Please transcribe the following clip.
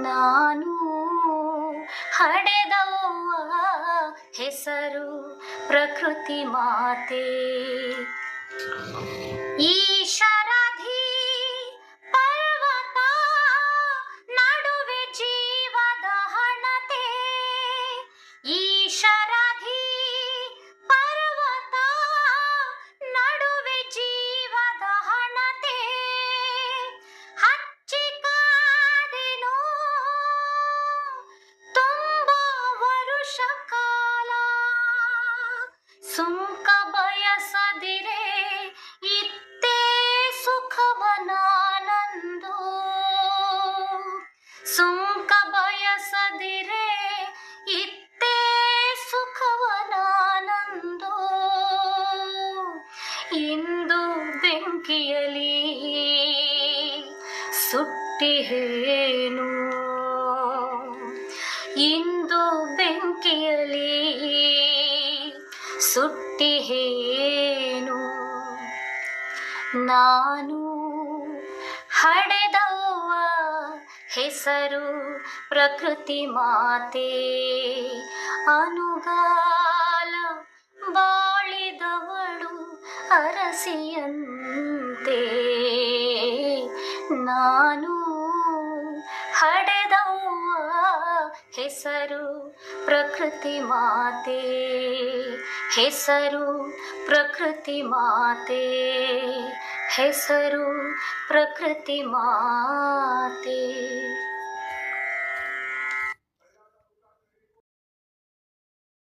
ನಾನು ಹಡೆದವ್ವ ಹೆಸರು ಪ್ರಕೃತಿ ಮಾತೆ. ಈಶರಧಿ ಪರ್ವತ ನಡುವೆ ಜೀವದ ಹಣತೆ. ಈಶರಧಿ ಪರ್ವತ ನಡುವೆ ಜೀವದ ಹಣತೆ. ಹಚ್ಚಿಕಾದೆನು ತುಂಬ ವರುಷ ಕಾಲ. ಸುಂಕ ಬಯಸದಿರೆ ಇತ್ತೇ ಸುಖವನಾನಂದು. ಸುಂಕ ಬಯಸದಿರೆ ಇತ್ತೇ ಸುಖವನಾನಂದು. ಇಂದು ಬೆಂಕಿಯಲಿ ಸುಟ್ಟಿಹೇನು. ಇಂದು ಬೆಂಕಿಯಲಿ ಸುಟ್ಟಿಹೇನು. ನಾನು ಹಡೆದವ್ವ ಹೆಸರು ಪ್ರಕೃತಿ ಮಾತೆ. ಅನುಗಾಲ ಬಾಳಿದವಳು ಅರಸಿಯಂತೆ. ನಾನು ಹಡೆದವ್ವ ಹೆಸರು ಪ್ರಕೃತಿ ಮಾತೆ. ಹೆಸರು ಪ್ರಕೃತಿ ಮಾತೆ. ಹೆಸರು ಪ್ರಕೃತಿ ಮಾತೆ.